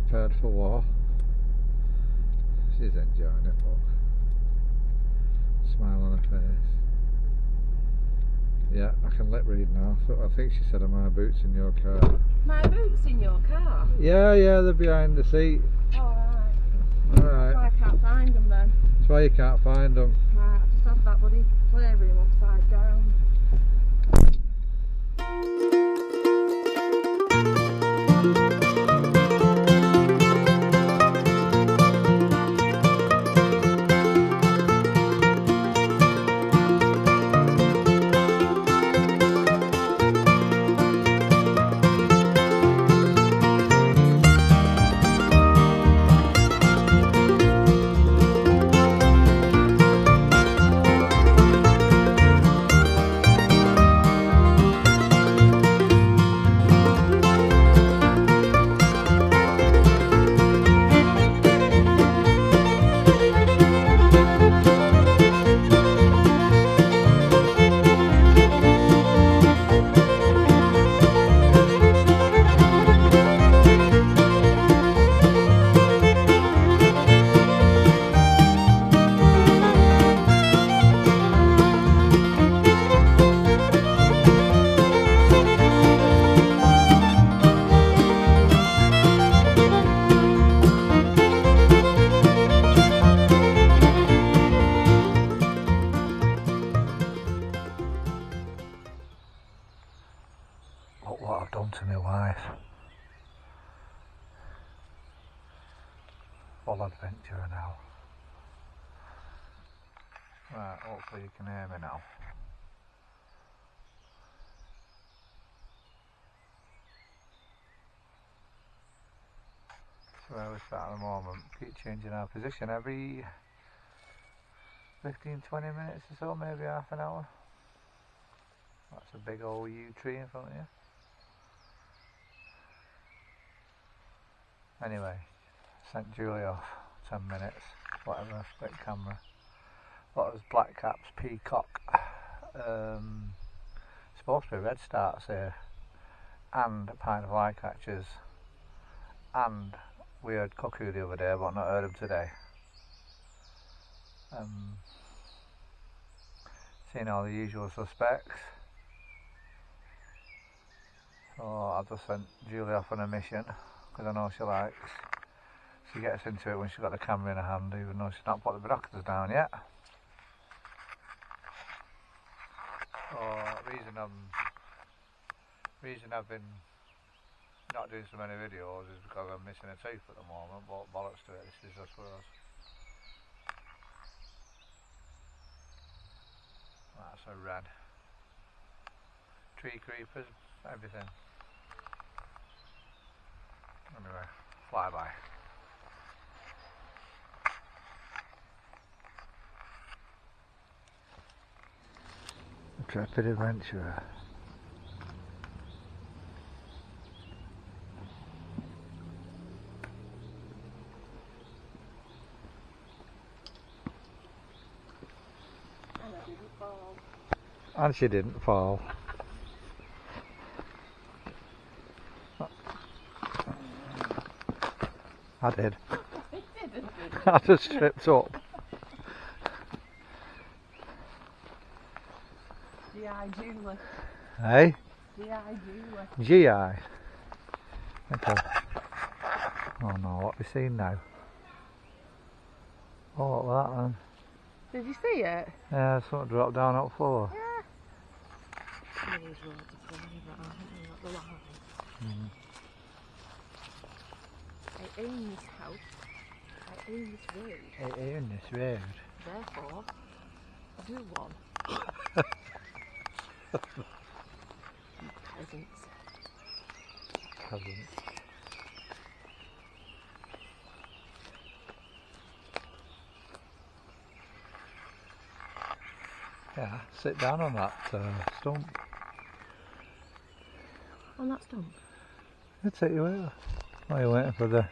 prepared for war. She's enjoying it, look. Smile on her face. Yeah, I can lip read now. So I think she said, "Are my boots in your car?" My boots in your car? Yeah, they're behind the seat. Alright. Alright. That's why I can't find them then. That's why you can't find them. Right, I've just had that bloody playroom upside down. Look what I've done to my wife. Full adventure now. Right, hopefully you can hear me now. So where we're at the moment, keep changing our position every 15-20 minutes or so, maybe half an hour. That's a big old yew tree in front of you. Anyway, sent Julie off 10 minutes, whatever, split camera. What was black caps, peacock, supposed to be red starts here, and a pint of flycatchers, and we heard cuckoo the other day, but not heard them today. Seen all the usual suspects. So I just sent Julie off on a mission, because I know she likes. She gets into it when she's got the camera in her hand, even though she's not put the binoculars down yet. Reason I've been not doing so many videos is because I'm missing a tooth at the moment, but bollocks to it, this is just for us. That's a red. Tree creepers, everything. Anyway, flyby. Intrepid adventurer. And I didn't fall. And she didn't fall. I did. It didn't. I just stripped up. G.I. Julie. Hey? G.I. Julie. G.I. Okay. Oh no, what have we seen now? Oh, what was that then? Did you see it? Yeah, something dropped down on the floor. Yeah. These roads are funny, but I haven't got the line. I own this house. I own this road. I own this road. Therefore, I do one. You peasants. Peasants. Yeah, sit down on that stump. On that stump? I'll take you over. While you're waiting for the...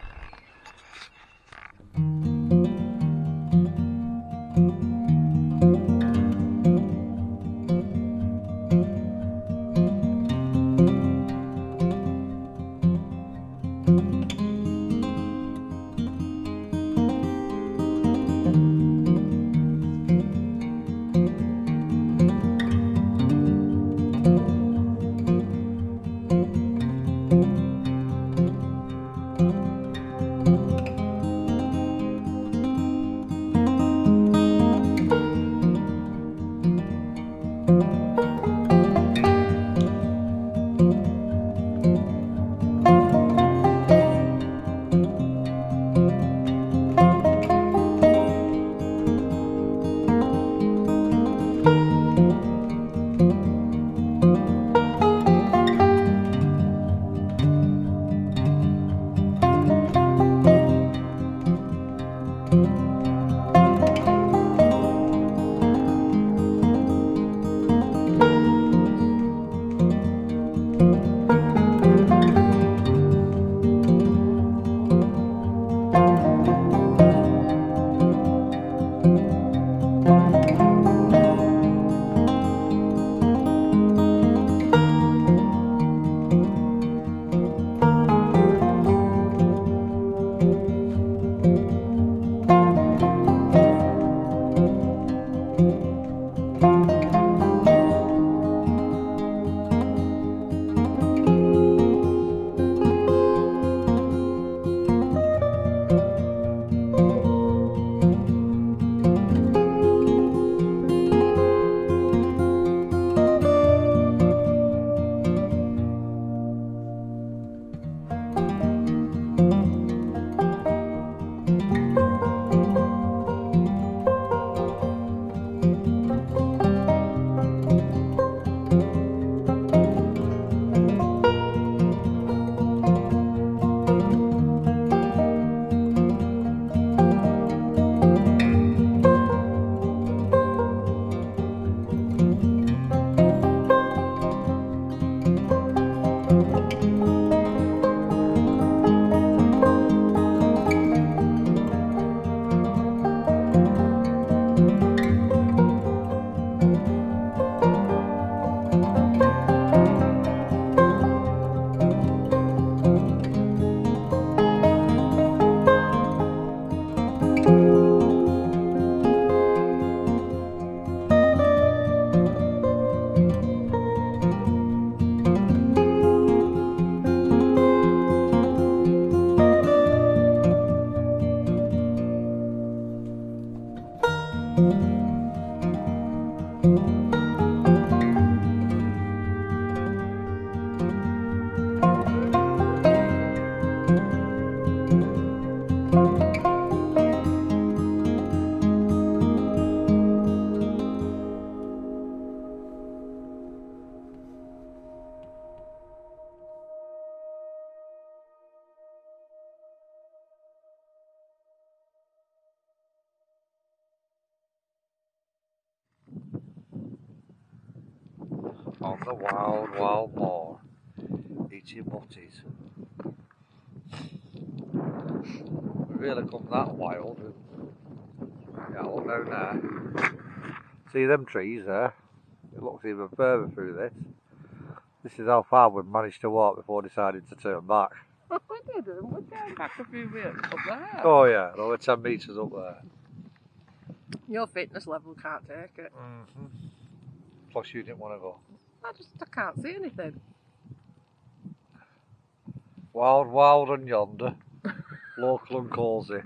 On the wild, wild moor, eating butties. We really come that wild. Yeah, look down there. See them trees there? It looks even further through this. This is how far we've managed to walk before deciding to turn back. We didn't. We're going back a few meters up there. Oh yeah, over 10 metres up there. Your fitness level can't take it. Plus you didn't want to go. I can't see anything. Wild, wild and yonder. Local and cosy.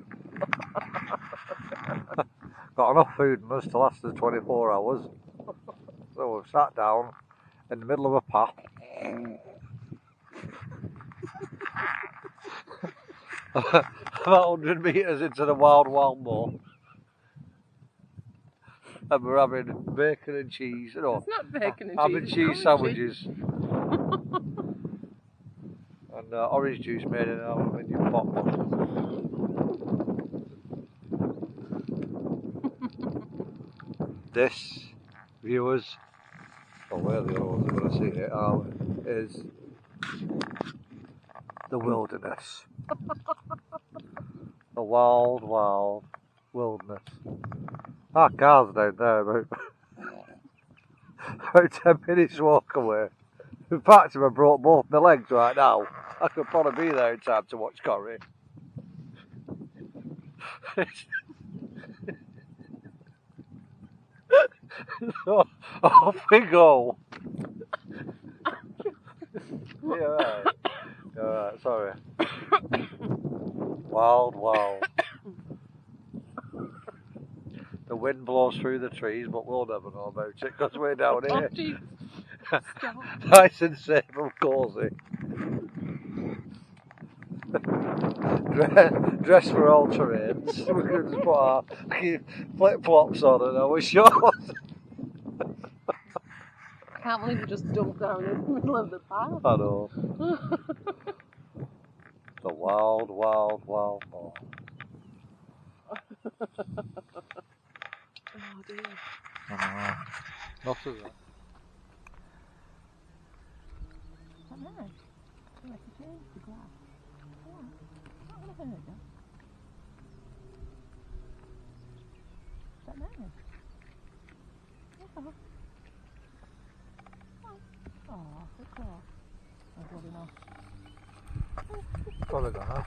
Got enough food in us to last us 24 hours. So we've sat down in the middle of a path. About 100 metres into the wild, wild moor. And we're having bacon and cheese, you know. It's not bacon and ham and cheese. cheese sandwiches. And orange juice made in an aluminium pot bottle. This, viewers, we're the only ones that are going to see it, is the wilderness. The wild, wild wilderness. Our car's down there about 10 minutes walk away. In fact, if I broke both my legs right now, I could probably be there in time to watch Corrie. So, off we go. You're right. You're right, sorry. Wild, wild. The wind blows through the trees, but we'll never know about it because we're down here. Nice and safe and cosy. Dress for all terrains. We can just put our flip-flops on and our shorts. I can't believe you just dumped down in the middle of the path. I know. The wild, wild, wild moor. Oh dear. Not as that. Is that nice? I like to change the glass. Yeah. Not going to hurt you. Is that nice? Yeah. Oh, good call. That's good enough. Probably gone, huh?